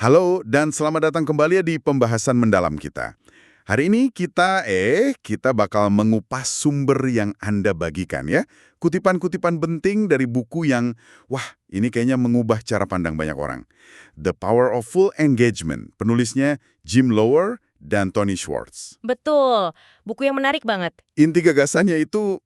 Halo dan selamat datang kembali ya di pembahasan mendalam kita. Hari ini kita bakal mengupas sumber yang Anda bagikan ya. Kutipan-kutipan penting dari buku yang, ini kayaknya mengubah cara pandang banyak orang. The Power of Full Engagement, penulisnya Jim Lower dan Tony Schwartz. Betul, buku yang menarik banget. Inti gagasannya itu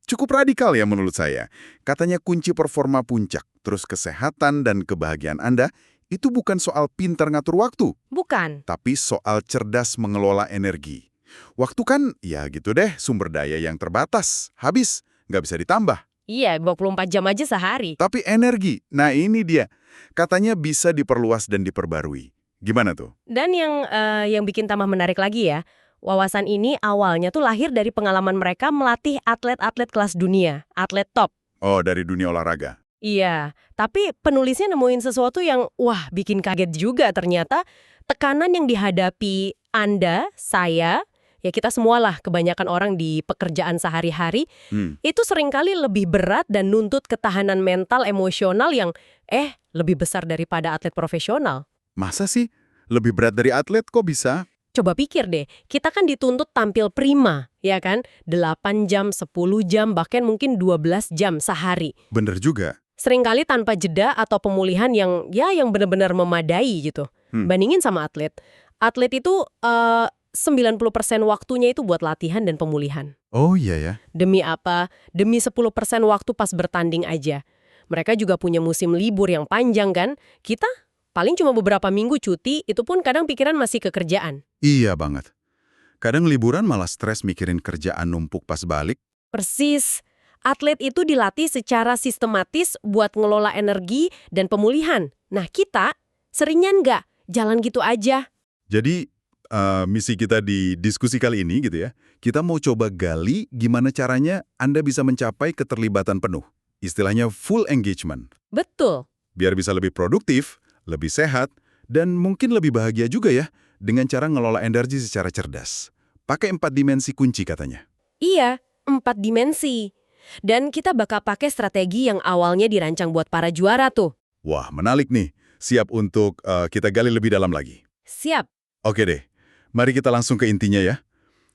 cukup radikal ya menurut saya. Katanya kunci performa puncak, terus kesehatan dan kebahagiaan Anda itu bukan soal pintar ngatur waktu, Bukan? tapi soal cerdas mengelola energi. Waktu kan, ya gitu deh, sumber daya yang terbatas, habis, nggak bisa ditambah. Iya, 24 jam aja sehari. Tapi energi, nah ini dia, katanya bisa diperluas dan diperbarui. Gimana tuh? Dan yang bikin tambah menarik lagi ya, wawasan ini awalnya tuh lahir dari pengalaman mereka melatih atlet-atlet kelas dunia, atlet top. Oh, dari dunia olahraga. Iya, tapi penulisnya nemuin sesuatu yang, bikin kaget juga ternyata. Tekanan yang dihadapi Anda, saya, ya kita semualah kebanyakan orang di pekerjaan sehari-hari, itu seringkali lebih berat dan nuntut ketahanan mental emosional yang, lebih besar daripada atlet profesional. Masa sih? Lebih berat dari atlet kok bisa? Coba pikir deh, kita kan dituntut tampil prima, ya kan? 8 jam, 10 jam, bahkan mungkin 12 jam sehari. Bener juga. Seringkali tanpa jeda atau pemulihan yang benar-benar memadai gitu. Bandingin sama atlet. Atlet itu 90% waktunya itu buat latihan dan pemulihan. Oh iya ya. Demi apa? Demi 10% waktu pas bertanding aja. Mereka juga punya musim libur yang panjang kan? Kita paling cuma beberapa minggu cuti, itu pun kadang pikiran masih ke kerjaan. Iya banget. Kadang liburan malah stres mikirin kerjaan numpuk pas balik. Persis. Atlet itu dilatih secara sistematis buat ngelola energi dan pemulihan. Nah kita, seringnya nggak, jalan gitu aja. Jadi, misi kita di diskusi kali ini gitu ya, kita mau coba gali gimana caranya Anda bisa mencapai keterlibatan penuh. Istilahnya full engagement. Betul. Biar bisa lebih produktif, lebih sehat, dan mungkin lebih bahagia juga ya, dengan cara ngelola energi secara cerdas. Pakai 4 dimensi kunci katanya. Iya, 4 dimensi. Dan kita bakal pakai strategi yang awalnya dirancang buat para juara tuh. Wah, menarik nih. Siap untuk kita gali lebih dalam lagi. Siap. Oke deh, mari kita langsung ke intinya ya.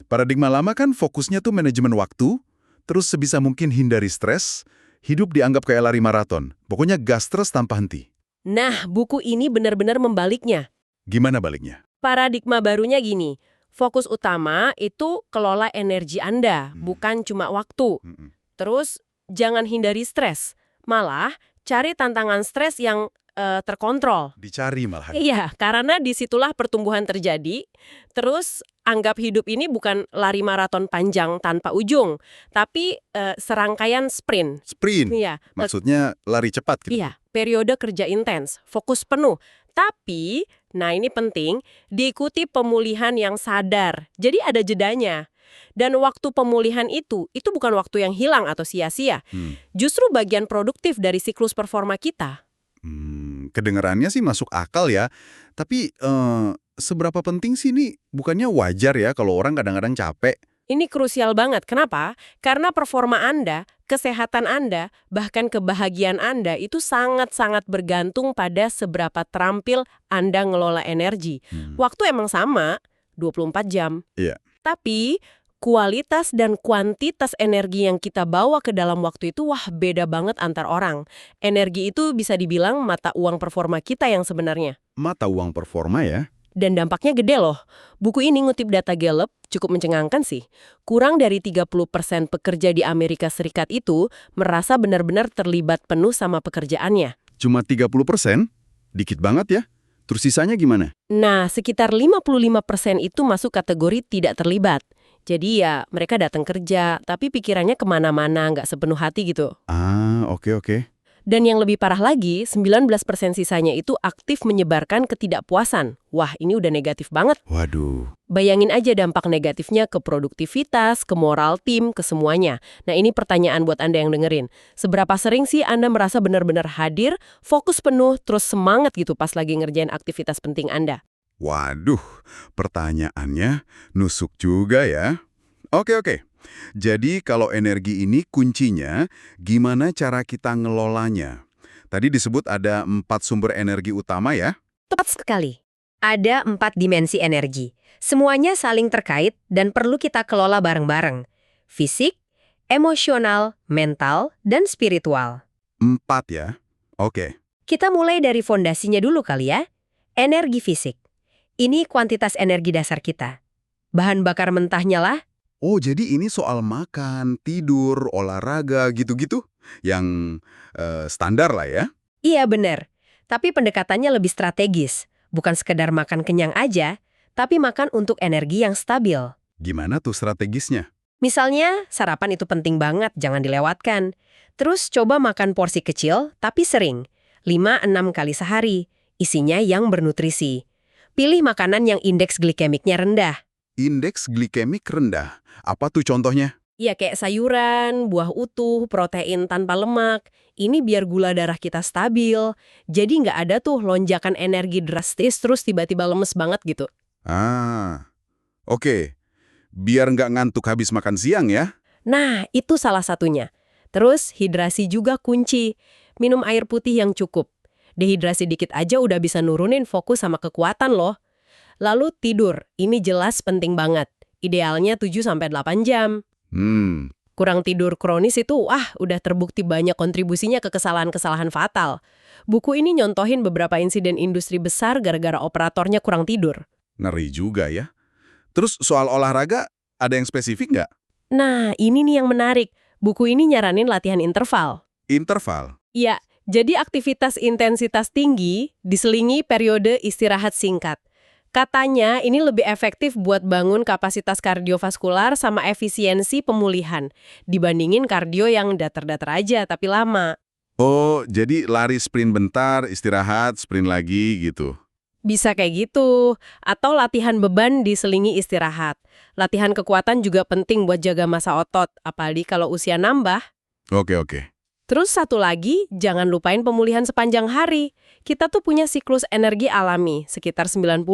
Paradigma lama kan fokusnya tuh manajemen waktu, terus sebisa mungkin hindari stres, hidup dianggap kayak lari maraton. Pokoknya gas terus tanpa henti. Nah, buku ini benar-benar membaliknya. Gimana baliknya? Paradigma barunya gini, fokus utama itu kelola energi Anda, bukan cuma waktu. Terus, jangan hindari stres. Malah, cari tantangan stres yang terkontrol. Dicari malahan. Iya, karena disitulah pertumbuhan terjadi. Terus, anggap hidup ini bukan lari maraton panjang tanpa ujung, tapi serangkaian sprint. Sprint? Iya. Maksudnya lari cepat gitu? Iya, periode kerja intens, fokus penuh. Tapi, nah ini penting, diikuti pemulihan yang sadar. Jadi ada jedanya. Dan waktu pemulihan itu bukan waktu yang hilang atau sia-sia. Justru bagian produktif dari siklus performa kita. Kedengarannya sih masuk akal ya. Tapi seberapa penting sih ini? Bukannya wajar ya kalau orang kadang-kadang capek? Ini krusial banget. Kenapa? Karena performa Anda, kesehatan Anda, bahkan kebahagiaan Anda itu sangat-sangat bergantung pada seberapa terampil Anda ngelola energi. Waktu emang sama, 24 jam. Iya. Tapi kualitas dan kuantitas energi yang kita bawa ke dalam waktu itu beda banget antar orang. Energi itu bisa dibilang mata uang performa kita yang sebenarnya. Mata uang performa ya? Dan dampaknya gede loh. Buku ini ngutip data Gallup, cukup mencengangkan sih. Kurang dari 30% pekerja di Amerika Serikat itu merasa benar-benar terlibat penuh sama pekerjaannya. Cuma 30%? Dikit banget ya? Terus sisanya gimana? Nah, sekitar 55% itu masuk kategori tidak terlibat. Jadi ya, mereka datang kerja, tapi pikirannya kemana-mana, nggak sepenuh hati gitu. Oke. Dan yang lebih parah lagi, 19% sisanya itu aktif menyebarkan ketidakpuasan. Wah, ini udah negatif banget. Waduh. Bayangin aja dampak negatifnya ke produktivitas, ke moral tim, ke semuanya. Nah, ini pertanyaan buat Anda yang dengerin. Seberapa sering sih Anda merasa benar-benar hadir, fokus penuh, terus semangat gitu pas lagi ngerjain aktivitas penting Anda? Waduh, pertanyaannya nusuk juga ya. Oke. Jadi kalau energi ini kuncinya, gimana cara kita ngelolanya? Tadi disebut ada 4 sumber energi utama ya? Tepat sekali. Ada 4 dimensi energi. Semuanya saling terkait dan perlu kita kelola bareng-bareng. Fisik, emosional, mental, dan spiritual. 4 ya? Oke. Kita mulai dari fondasinya dulu kali ya. Energi fisik. Ini kuantitas energi dasar kita. Bahan bakar mentahnya lah. Oh, jadi ini soal makan, tidur, olahraga, gitu-gitu? Yang standar lah ya? Iya benar. Tapi pendekatannya lebih strategis. Bukan sekedar makan kenyang aja, tapi makan untuk energi yang stabil. Gimana tuh strategisnya? Misalnya, sarapan itu penting banget, jangan dilewatkan. Terus coba makan porsi kecil, tapi sering. 5-6 kali sehari. Isinya yang bernutrisi. Pilih makanan yang indeks glikemiknya rendah. Indeks glikemik rendah. Apa tuh contohnya? Ya kayak sayuran, buah utuh, protein tanpa lemak. Ini biar gula darah kita stabil. Jadi nggak ada tuh lonjakan energi drastis terus tiba-tiba lemes banget gitu. Oke. Biar nggak ngantuk habis makan siang ya? Nah, itu salah satunya. Terus hidrasi juga kunci. Minum air putih yang cukup. Dehidrasi dikit aja udah bisa nurunin fokus sama kekuatan loh. Lalu tidur, ini jelas penting banget. Idealnya 7-8 jam. Kurang tidur kronis itu, udah terbukti banyak kontribusinya ke kesalahan-kesalahan fatal. Buku ini nyontohin beberapa insiden industri besar gara-gara operatornya kurang tidur. Ngeri juga ya. Terus soal olahraga, ada yang spesifik nggak? Nah, ini nih yang menarik. Buku ini nyaranin latihan interval. Interval? Iya, jadi aktivitas intensitas tinggi diselingi periode istirahat singkat. Katanya ini lebih efektif buat bangun kapasitas kardiovaskular sama efisiensi pemulihan dibandingin kardio yang datar-datar aja tapi lama. Oh, jadi lari sprint bentar, istirahat, sprint lagi gitu. Bisa kayak gitu. Atau latihan beban diselingi istirahat. Latihan kekuatan juga penting buat jaga massa otot, apalagi kalau usia nambah. Oke. Terus satu lagi, jangan lupain pemulihan sepanjang hari. Kita tuh punya siklus energi alami, sekitar 90-120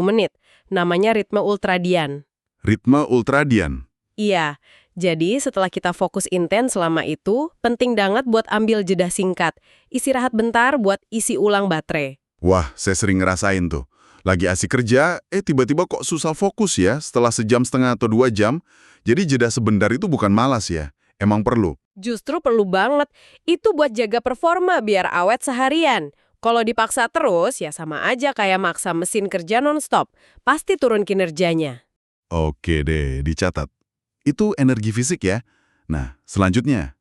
menit. Namanya ritme ultradian. Ritme ultradian? Iya, jadi setelah kita fokus intens selama itu, penting banget buat ambil jeda singkat. Istirahat bentar buat isi ulang baterai. Wah, saya sering ngerasain tuh. Lagi asik kerja, tiba-tiba kok susah fokus ya setelah sejam setengah atau 2 jam. Jadi jeda sebentar itu bukan malas ya, emang perlu. Justru perlu banget. Itu buat jaga performa biar awet seharian. Kalau dipaksa terus, ya sama aja kayak maksa mesin kerja non-stop. Pasti turun kinerjanya. Oke deh, dicatat. Itu energi fisik ya. Nah, selanjutnya,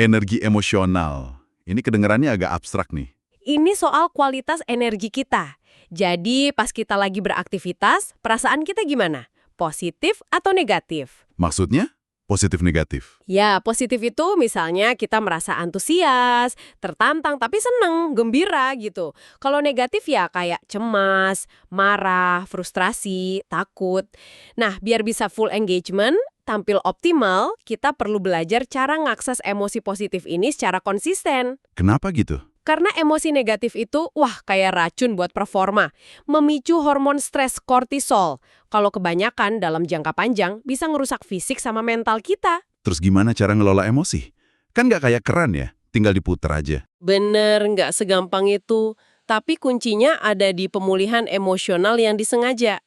energi emosional. Ini kedengarannya agak abstrak nih. Ini soal kualitas energi kita. Jadi pas kita lagi beraktivitas, perasaan kita gimana? Positif atau negatif? Maksudnya? Positif negatif. Ya, positif itu misalnya kita merasa antusias, tertantang, tapi seneng, gembira gitu. Kalau negatif ya kayak cemas, marah, frustrasi, takut. Nah, biar bisa full engagement, tampil optimal, kita perlu belajar cara ngakses emosi positif ini secara konsisten. Kenapa gitu? Karena emosi negatif itu, kayak racun buat performa. Memicu hormon stres kortisol. Kalau kebanyakan dalam jangka panjang, bisa ngerusak fisik sama mental kita. Terus gimana cara ngelola emosi? Kan nggak kayak keran ya, tinggal diputer aja. Bener, nggak segampang itu. Tapi kuncinya ada di pemulihan emosional yang disengaja.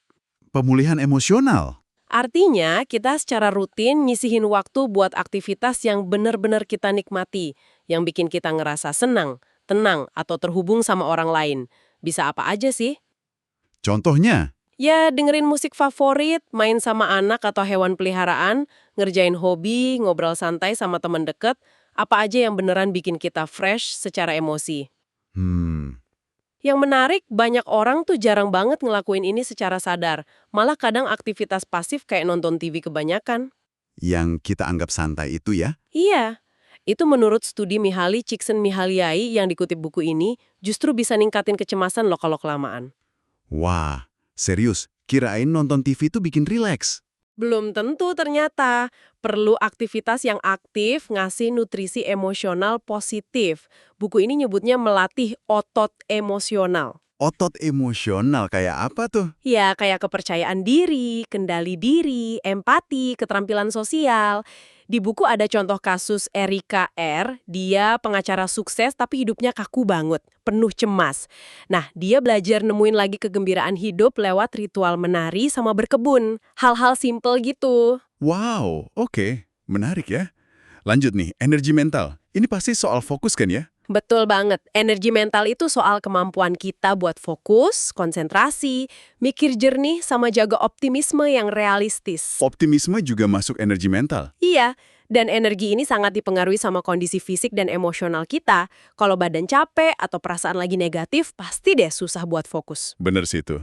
Pemulihan emosional? Artinya, kita secara rutin nyisihin waktu buat aktivitas yang benar-benar kita nikmati. Yang bikin kita ngerasa senang, tenang, atau terhubung sama orang lain. Bisa apa aja sih? Contohnya? Ya, dengerin musik favorit, main sama anak atau hewan peliharaan, ngerjain hobi, ngobrol santai sama teman deket, apa aja yang beneran bikin kita fresh secara emosi. Yang menarik, banyak orang tuh jarang banget ngelakuin ini secara sadar. Malah kadang aktivitas pasif kayak nonton TV kebanyakan. Yang kita anggap santai itu ya? Iya. Itu menurut studi Mihaly Csikszentmihalyi yang dikutip buku ini, justru bisa ningkatin kecemasan lo kalau kelamaan. Wah, serius? Kirain nonton TV itu bikin rileks. Belum tentu ternyata. Perlu aktivitas yang aktif, ngasih nutrisi emosional positif. Buku ini nyebutnya melatih otot emosional. Otot emosional kayak apa tuh? Ya, kayak kepercayaan diri, kendali diri, empati, keterampilan sosial. Di buku ada contoh kasus Erika R. Dia pengacara sukses tapi hidupnya kaku banget, penuh cemas. Nah, dia belajar nemuin lagi kegembiraan hidup lewat ritual menari sama berkebun. Hal-hal simple gitu. Wow, oke. Menarik ya. Lanjut nih, energi mental. Ini pasti soal fokus kan ya? Betul banget. Energi mental itu soal kemampuan kita buat fokus, konsentrasi, mikir jernih, sama jaga optimisme yang realistis. Optimisme juga masuk energi mental. Iya, dan energi ini sangat dipengaruhi sama kondisi fisik dan emosional kita. Kalau badan capek atau perasaan lagi negatif, pasti deh susah buat fokus. Bener sih itu.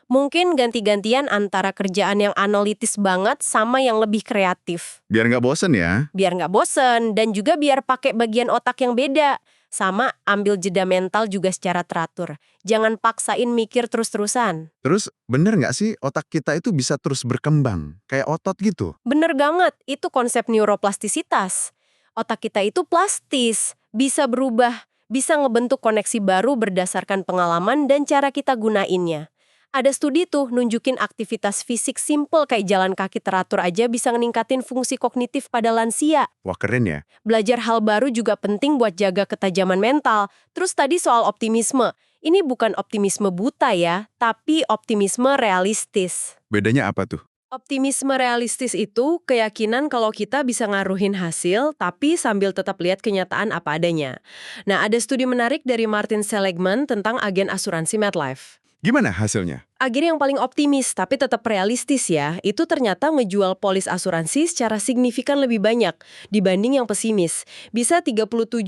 Mungkin ganti-gantian antara kerjaan yang analitis banget sama yang lebih kreatif. Biar nggak bosen ya. Biar nggak bosen, dan juga biar pakai bagian otak yang beda. Sama ambil jeda mental juga secara teratur. Jangan paksain mikir terus-terusan. Terus bener nggak sih otak kita itu bisa terus berkembang? Kayak otot gitu? Bener banget, itu konsep neuroplastisitas. Otak kita itu plastis, bisa berubah, bisa ngebentuk koneksi baru berdasarkan pengalaman dan cara kita gunainnya. Ada studi tuh nunjukin aktivitas fisik simple kayak jalan kaki teratur aja bisa ningkatin fungsi kognitif pada lansia. Wah keren ya. Belajar hal baru juga penting buat jaga ketajaman mental. Terus tadi soal optimisme. Ini bukan optimisme buta ya, tapi optimisme realistis. Bedanya apa tuh? Optimisme realistis itu keyakinan kalau kita bisa ngaruhin hasil, tapi sambil tetap lihat kenyataan apa adanya. Nah, ada studi menarik dari Martin Seligman tentang agen asuransi MetLife. Gimana hasilnya? Agen yang paling optimis tapi tetap realistis ya, itu ternyata ngejual polis asuransi secara signifikan lebih banyak dibanding yang pesimis. Bisa 37-88%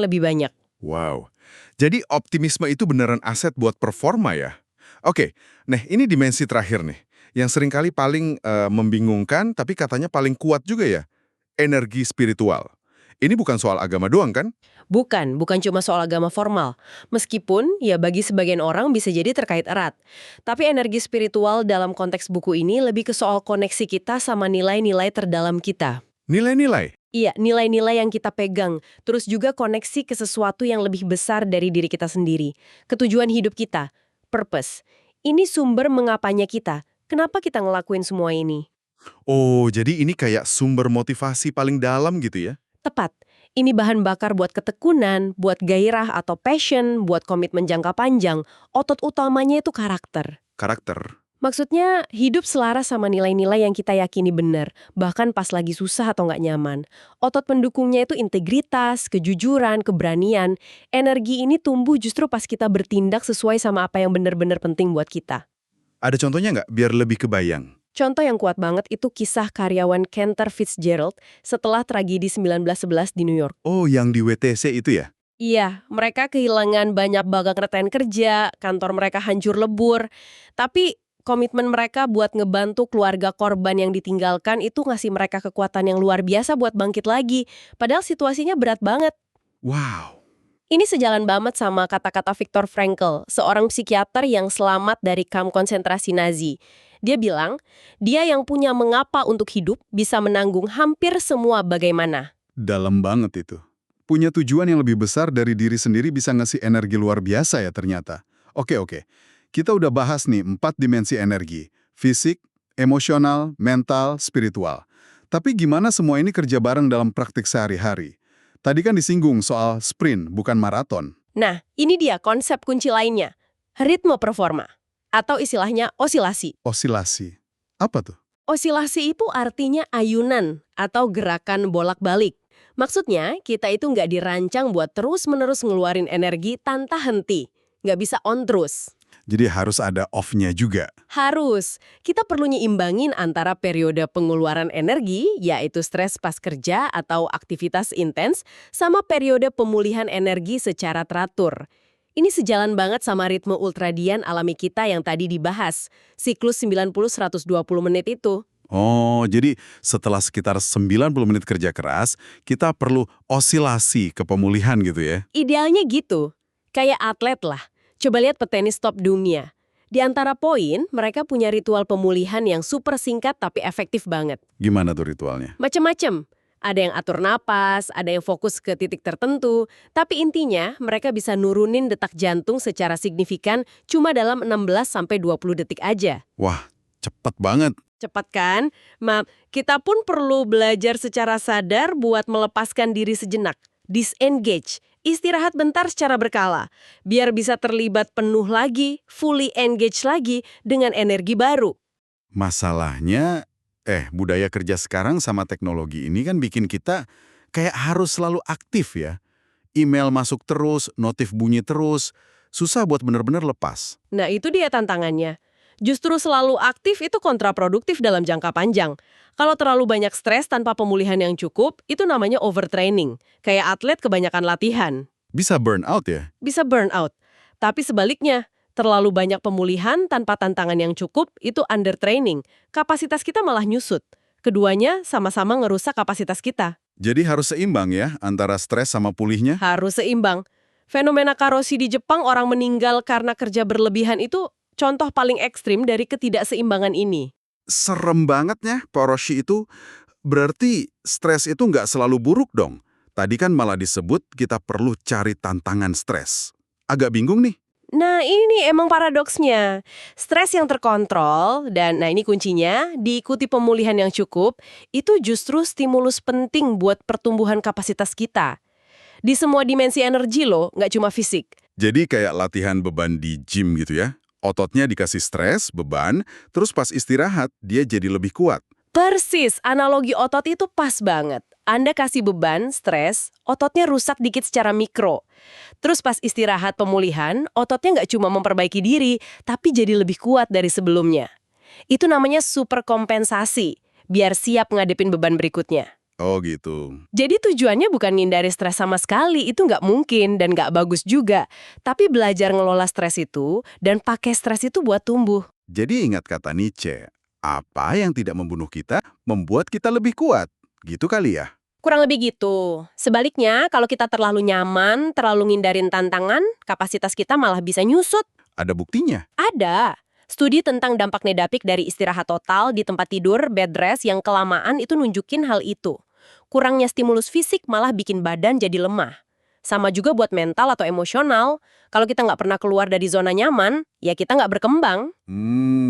lebih banyak. Wow. Jadi optimisme itu beneran aset buat performa ya? Oke, nah ini dimensi terakhir nih. Yang seringkali paling membingungkan tapi katanya paling kuat juga ya. Energi spiritual. Ini bukan soal agama doang kan? Bukan cuma soal agama formal. Meskipun, ya bagi sebagian orang bisa jadi terkait erat. Tapi energi spiritual dalam konteks buku ini lebih ke soal koneksi kita sama nilai-nilai terdalam kita. Nilai-nilai. Iya, nilai-nilai yang kita pegang. Terus juga koneksi ke sesuatu yang lebih besar dari diri kita sendiri. Ketujuan hidup kita. Purpose. Ini sumber mengapanya kita. Kenapa kita ngelakuin semua ini? Oh, jadi ini kayak sumber motivasi paling dalam gitu ya? Tepat. Ini bahan bakar buat ketekunan, buat gairah atau passion, buat komitmen jangka panjang. Otot utamanya itu karakter. Karakter. Maksudnya, hidup selaras sama nilai-nilai yang kita yakini benar, bahkan pas lagi susah atau nggak nyaman. Otot pendukungnya itu integritas, kejujuran, keberanian. Energi ini tumbuh justru pas kita bertindak sesuai sama apa yang benar-benar penting buat kita. Ada contohnya nggak biar lebih kebayang? Contoh yang kuat banget itu kisah karyawan Cantor Fitzgerald setelah tragedi 1911 di New York. Oh, yang di WTC itu ya? Iya, mereka kehilangan banyak bagang retain kerja, kantor mereka hancur lebur. Tapi komitmen mereka buat ngebantu keluarga korban yang ditinggalkan itu ngasih mereka kekuatan yang luar biasa buat bangkit lagi. Padahal situasinya berat banget. Wow. Ini sejalan banget sama kata-kata Viktor Frankl, seorang psikiater yang selamat dari kamp konsentrasi Nazi. Dia bilang, dia yang punya mengapa untuk hidup bisa menanggung hampir semua bagaimana. Dalam banget itu. Punya tujuan yang lebih besar dari diri sendiri bisa ngasih energi luar biasa ya ternyata. Oke. Kita udah bahas nih 4 dimensi energi. Fisik, emosional, mental, spiritual. Tapi gimana semua ini kerja bareng dalam praktik sehari-hari? Tadi kan disinggung soal sprint, bukan maraton. Nah, ini dia konsep kunci lainnya. Ritme performa. Atau istilahnya osilasi. Osilasi. Apa tuh? Osilasi itu artinya ayunan atau gerakan bolak-balik. Maksudnya, kita itu nggak dirancang buat terus-menerus ngeluarin energi tanpa henti. Nggak bisa on terus. Jadi harus ada off-nya juga. Harus. Kita perlu nyimbangin antara periode pengeluaran energi, yaitu stres pas kerja atau aktivitas intens, sama periode pemulihan energi secara teratur. Ini sejalan banget sama ritme ultradian alami kita yang tadi dibahas. Siklus 90-120 menit itu. Oh, jadi setelah sekitar 90 menit kerja keras, kita perlu osilasi ke pemulihan gitu ya? Idealnya gitu. Kayak atlet lah. Coba lihat petenis top dunia. Di antara poin, mereka punya ritual pemulihan yang super singkat tapi efektif banget. Gimana tuh ritualnya? Macem-macem. Ada yang atur napas, ada yang fokus ke titik tertentu. Tapi intinya, mereka bisa nurunin detak jantung secara signifikan cuma dalam 16-20 detik aja. Wah, cepet banget. Cepat kan? Kita pun perlu belajar secara sadar buat melepaskan diri sejenak. Disengage. Istirahat bentar secara berkala. Biar bisa terlibat penuh lagi, fully engage lagi dengan energi baru. Masalahnya, budaya kerja sekarang sama teknologi ini kan bikin kita kayak harus selalu aktif ya. Email masuk terus, notif bunyi terus, susah buat bener-bener lepas. Nah, itu dia tantangannya. Justru selalu aktif itu kontraproduktif dalam jangka panjang. Kalau terlalu banyak stres tanpa pemulihan yang cukup, itu namanya overtraining. Kayak atlet kebanyakan latihan. Bisa burn out ya? Bisa burnout. Tapi sebaliknya, terlalu banyak pemulihan tanpa tantangan yang cukup, itu undertraining. Kapasitas kita malah nyusut. Keduanya sama-sama ngerusak kapasitas kita. Jadi harus seimbang ya antara stres sama pulihnya? Harus seimbang. Fenomena karosi di Jepang orang meninggal karena kerja berlebihan itu contoh paling ekstrim dari ketidakseimbangan ini. Serem banget ya, Poroshi itu. Berarti stres itu nggak selalu buruk dong. Tadi kan malah disebut kita perlu cari tantangan stres. Agak bingung nih. Nah, ini emang paradoksnya. Stres yang terkontrol, dan nah ini kuncinya, diikuti pemulihan yang cukup, itu justru stimulus penting buat pertumbuhan kapasitas kita. Di semua dimensi energi loh, nggak cuma fisik. Jadi kayak latihan beban di gym gitu ya. Ototnya dikasih stres, beban, terus pas istirahat dia jadi lebih kuat. Persis, analogi otot itu pas banget. Anda kasih beban, stres, ototnya rusak dikit secara mikro. Terus pas istirahat pemulihan, ototnya nggak cuma memperbaiki diri, tapi jadi lebih kuat dari sebelumnya. Itu namanya superkompensasi, biar siap ngadepin beban berikutnya. Oh gitu. Jadi tujuannya bukan ngindari stres sama sekali, itu nggak mungkin dan nggak bagus juga. Tapi belajar ngelola stres itu dan pakai stres itu buat tumbuh. Jadi ingat kata Nietzsche, apa yang tidak membunuh kita, membuat kita lebih kuat. Gitu kali ya? Kurang lebih gitu. Sebaliknya, kalau kita terlalu nyaman, terlalu ngindarin tantangan, kapasitas kita malah bisa nyusut. Ada buktinya? Ada. Studi tentang dampak nedapik dari istirahat total di tempat tidur, bed rest yang kelamaan itu nunjukin hal itu. Kurangnya stimulus fisik malah bikin badan jadi lemah. Sama juga buat mental atau emosional. Kalau kita nggak pernah keluar dari zona nyaman, ya kita nggak berkembang.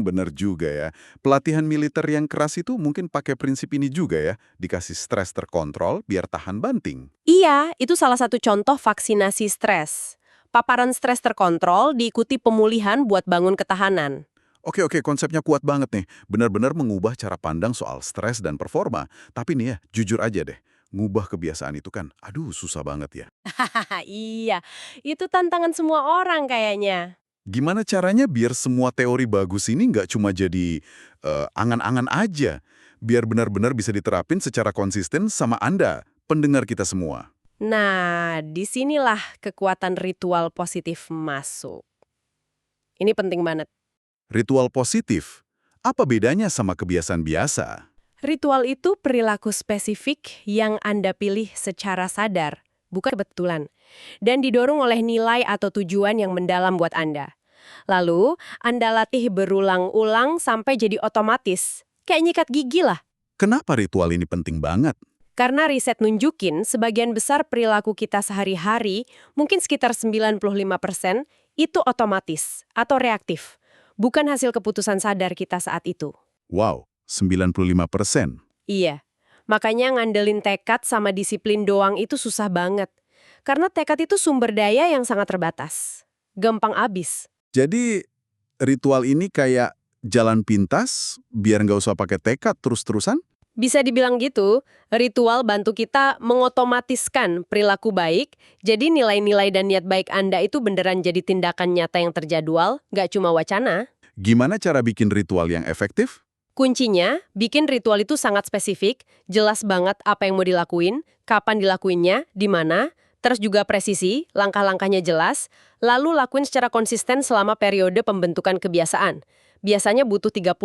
Bener juga ya. Pelatihan militer yang keras itu mungkin pakai prinsip ini juga ya. Dikasih stres terkontrol biar tahan banting. Iya, itu salah satu contoh vaksinasi stres. Paparan stres terkontrol diikuti pemulihan buat bangun ketahanan. Oke, konsepnya kuat banget nih. Benar-benar mengubah cara pandang soal stres dan performa. Tapi nih ya, jujur aja deh. Ngubah kebiasaan itu kan, aduh susah banget ya. Hahaha, iya. Itu tantangan semua orang kayaknya. Gimana caranya biar semua teori bagus ini nggak cuma jadi angan-angan aja? Biar benar-benar bisa diterapin secara konsisten sama Anda, pendengar kita semua. Nah, disinilah kekuatan ritual positif masuk. Ini penting banget. Ritual positif, apa bedanya sama kebiasaan biasa? Ritual itu perilaku spesifik yang Anda pilih secara sadar, bukan kebetulan, dan didorong oleh nilai atau tujuan yang mendalam buat Anda. Lalu, Anda latih berulang-ulang sampai jadi otomatis, kayak nyikat gigi lah. Kenapa ritual ini penting banget? Karena riset nunjukin sebagian besar perilaku kita sehari-hari, mungkin sekitar 95%, itu otomatis atau reaktif, bukan hasil keputusan sadar kita saat itu. Wow, 95%. Iya, makanya ngandelin tekad sama disiplin doang itu susah banget. Karena tekad itu sumber daya yang sangat terbatas. Gampang abis. Jadi, ritual ini kayak jalan pintas, biar nggak usah pakai tekad terus-terusan? Bisa dibilang gitu, ritual bantu kita mengotomatiskan perilaku baik, jadi nilai-nilai dan niat baik Anda itu beneran jadi tindakan nyata yang terjadwal, nggak cuma wacana. Gimana cara bikin ritual yang efektif? Kuncinya, bikin ritual itu sangat spesifik, jelas banget apa yang mau dilakuin, kapan dilakuinnya, di mana, terus juga presisi, langkah-langkahnya jelas, lalu lakuin secara konsisten selama periode pembentukan kebiasaan. Biasanya butuh 30-60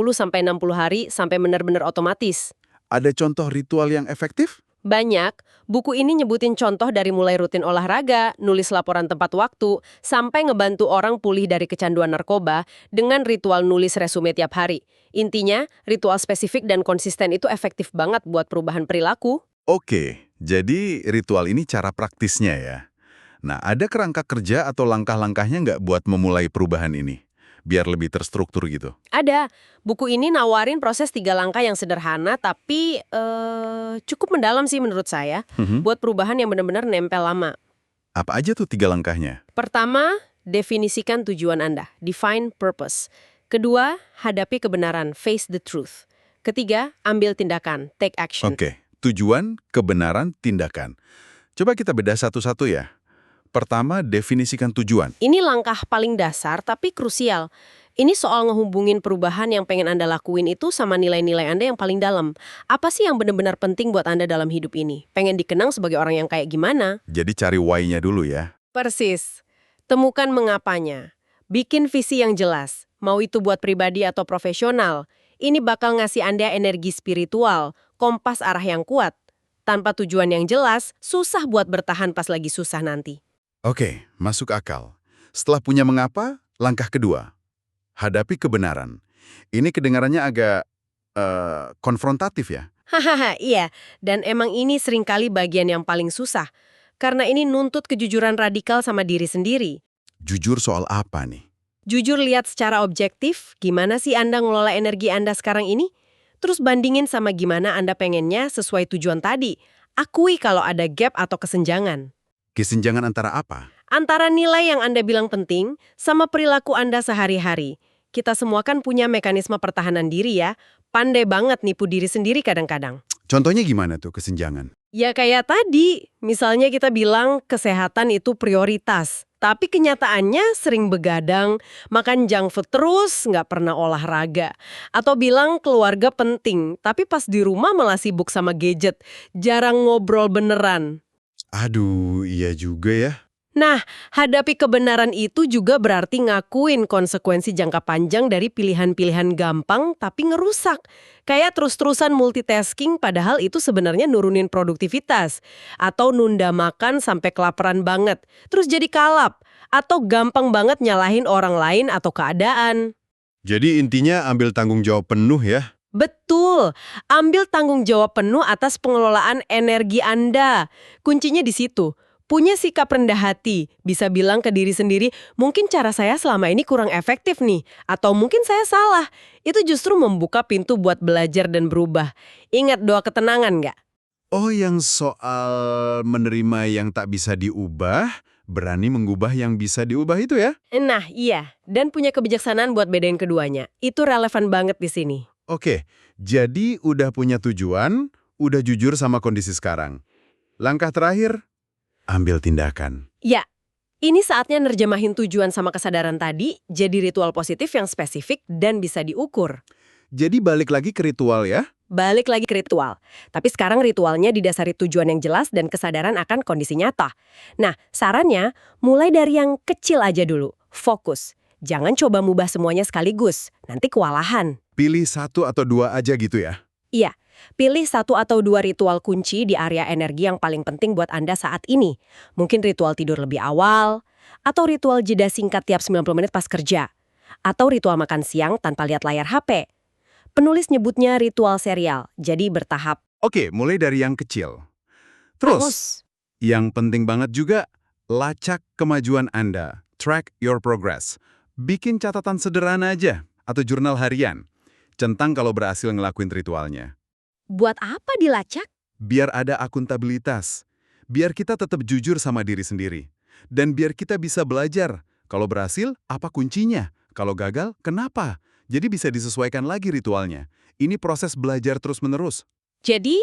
hari sampai benar-benar otomatis. Ada contoh ritual yang efektif? Banyak, buku ini nyebutin contoh dari mulai rutin olahraga, nulis laporan tepat waktu, sampai ngebantu orang pulih dari kecanduan narkoba dengan ritual nulis resume tiap hari. Intinya, ritual spesifik dan konsisten itu efektif banget buat perubahan perilaku. Oke, jadi ritual ini cara praktisnya ya. Nah, ada kerangka kerja atau langkah-langkahnya nggak buat memulai perubahan ini? biar lebih terstruktur gitu? Ada. Buku ini nawarin proses 3 langkah yang sederhana tapi cukup mendalam sih menurut saya buat perubahan yang benar-benar nempel lama. Apa aja tuh 3 langkahnya? Pertama, definisikan tujuan Anda. Define purpose. Kedua, hadapi kebenaran. Face the truth. Ketiga, ambil tindakan. Take action. Oke, tujuan, kebenaran, tindakan. Coba kita bedah satu-satu ya. Pertama, definisikan tujuan. Ini langkah paling dasar tapi krusial. Ini soal ngehubungin perubahan yang pengen Anda lakuin itu sama nilai-nilai Anda yang paling dalam. Apa sih yang benar-benar penting buat Anda dalam hidup ini? Pengen dikenang sebagai orang yang kayak gimana? Jadi cari why-nya dulu ya. Persis. Temukan mengapanya. Bikin visi yang jelas. Mau itu buat pribadi atau profesional. Ini bakal ngasih Anda energi spiritual, kompas arah yang kuat. Tanpa tujuan yang jelas, susah buat bertahan pas lagi susah nanti. Oke, masuk akal. Setelah punya mengapa, langkah kedua. Hadapi kebenaran. Ini kedengarannya agak konfrontatif ya. Hahaha, iya. Dan emang ini seringkali bagian yang paling susah. Karena ini nuntut kejujuran radikal sama diri sendiri. Jujur soal apa nih? Jujur lihat secara objektif, gimana sih Anda ngelola energi Anda sekarang ini? Terus bandingin sama gimana Anda pengennya sesuai tujuan tadi. Akui kalau ada gap atau kesenjangan. Kesenjangan antara apa? Antara nilai yang Anda bilang penting sama perilaku Anda sehari-hari. Kita semua kan punya mekanisme pertahanan diri ya. Pandai banget nipu diri sendiri kadang-kadang. Contohnya gimana tuh kesenjangan? Ya kayak tadi, misalnya kita bilang kesehatan itu prioritas. Tapi kenyataannya sering begadang, makan junk food terus, nggak pernah olahraga. Atau bilang keluarga penting, tapi pas di rumah malah sibuk sama gadget. Jarang ngobrol beneran. Aduh, iya juga ya. Nah, hadapi kebenaran itu juga berarti ngakuin konsekuensi jangka panjang dari pilihan-pilihan gampang tapi ngerusak. Kayak terus-terusan multitasking padahal itu sebenarnya nurunin produktivitas. Atau nunda makan sampai kelaparan banget, terus jadi kalap. Atau gampang banget nyalahin orang lain atau keadaan. Jadi intinya ambil tanggung jawab penuh ya. Betul, ambil tanggung jawab penuh atas pengelolaan energi Anda. Kuncinya di situ. Punya sikap rendah hati, bisa bilang ke diri sendiri, mungkin cara saya selama ini kurang efektif nih, atau mungkin saya salah. Itu justru membuka pintu buat belajar dan berubah. Ingat doa ketenangan nggak? Oh, yang soal menerima yang tak bisa diubah, berani mengubah yang bisa diubah itu ya? Nah, iya. Dan punya kebijaksanaan buat bedain keduanya. Itu relevan banget di sini. Oke, jadi udah punya tujuan, udah jujur sama kondisi sekarang. Langkah terakhir, ambil tindakan. Ya, ini saatnya nerjemahin tujuan sama kesadaran tadi jadi ritual positif yang spesifik dan bisa diukur. Jadi balik lagi ke ritual ya? Balik lagi ke ritual. Tapi sekarang ritualnya didasari tujuan yang jelas dan kesadaran akan kondisi nyata. Nah, sarannya mulai dari yang kecil aja dulu. Fokus. Jangan coba mubah semuanya sekaligus. Nanti kewalahan. Pilih 1 atau 2 aja gitu ya? Iya, pilih 1 atau 2 ritual kunci di area energi yang paling penting buat Anda saat ini. Mungkin ritual tidur lebih awal, atau ritual jeda singkat tiap 90 menit pas kerja, atau ritual makan siang tanpa lihat layar HP. Penulis nyebutnya ritual serial, jadi bertahap. Oke, mulai dari yang kecil. Terus, yang penting banget juga, lacak kemajuan Anda. Track your progress. Bikin catatan sederhana aja, atau jurnal harian. Centang kalau berhasil ngelakuin ritualnya. Buat apa dilacak? Biar ada akuntabilitas. Biar kita tetap jujur sama diri sendiri. Dan biar kita bisa belajar. Kalau berhasil, apa kuncinya? Kalau gagal, kenapa? Jadi bisa disesuaikan lagi ritualnya. Ini proses belajar terus-menerus. Jadi,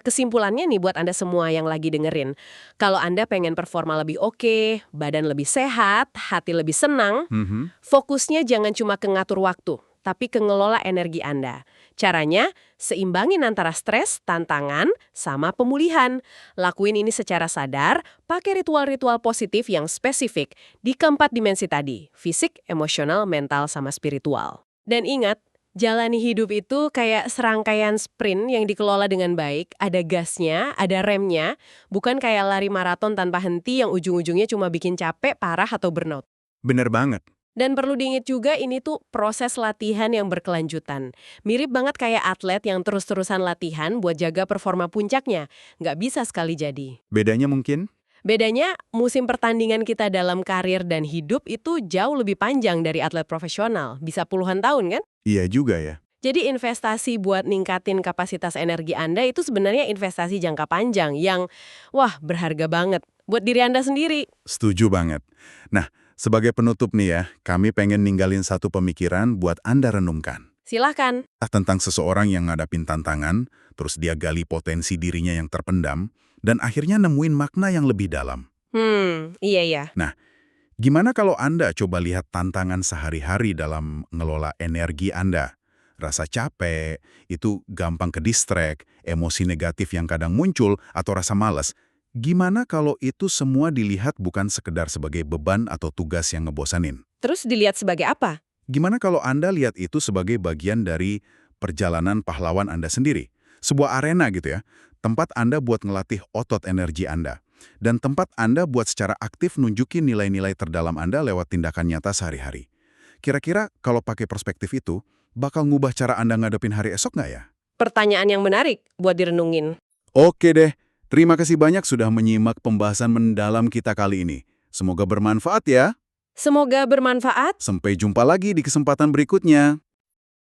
kesimpulannya nih buat Anda semua yang lagi dengerin. Kalau Anda pengen performa lebih oke, badan lebih sehat, hati lebih senang, fokusnya jangan cuma ke ngatur waktu, tapi ke ngelola energi Anda. Caranya, seimbangin antara stres, tantangan, sama pemulihan. Lakuin ini secara sadar, pakai ritual-ritual positif yang spesifik di keempat dimensi tadi, fisik, emosional, mental, sama spiritual. Dan ingat, jalani hidup itu kayak serangkaian sprint yang dikelola dengan baik, ada gasnya, ada remnya, bukan kayak lari maraton tanpa henti yang ujung-ujungnya cuma bikin capek, parah, atau burnout. Bener banget. Dan perlu diingat juga ini tuh proses latihan yang berkelanjutan. Mirip banget kayak atlet yang terus-terusan latihan buat jaga performa puncaknya. Nggak bisa sekali jadi. Bedanya mungkin? Bedanya, musim pertandingan kita dalam karir dan hidup itu jauh lebih panjang dari atlet profesional. Bisa puluhan tahun kan? Iya juga ya. Jadi investasi buat ningkatin kapasitas energi Anda itu sebenarnya investasi jangka panjang yang, wah, berharga banget buat diri Anda sendiri. Setuju banget. Nah, sebagai penutup nih ya, kami pengen ninggalin satu pemikiran buat Anda renungkan. Silahkan. Tentang seseorang yang ngadapin tantangan, terus dia gali potensi dirinya yang terpendam, dan akhirnya nemuin makna yang lebih dalam. Iya ya. Gimana kalau Anda coba lihat tantangan sehari-hari dalam ngelola energi Anda? Rasa capek, itu gampang ke distract, emosi negatif yang kadang muncul, atau rasa malas. Gimana kalau itu semua dilihat bukan sekedar sebagai beban atau tugas yang ngebosanin? Terus dilihat sebagai apa? Gimana kalau Anda lihat itu sebagai bagian dari perjalanan pahlawan Anda sendiri? Sebuah arena gitu ya, tempat Anda buat ngelatih otot energi Anda. Dan tempat Anda buat secara aktif nunjukin nilai-nilai terdalam Anda lewat tindakan nyata sehari-hari. Kira-kira kalau pakai perspektif itu, bakal ngubah cara Anda ngadepin hari esok nggak ya? Pertanyaan yang menarik buat direnungin. Oke deh, terima kasih banyak sudah menyimak pembahasan mendalam kita kali ini. Semoga bermanfaat ya. Semoga bermanfaat. Sampai jumpa lagi di kesempatan berikutnya.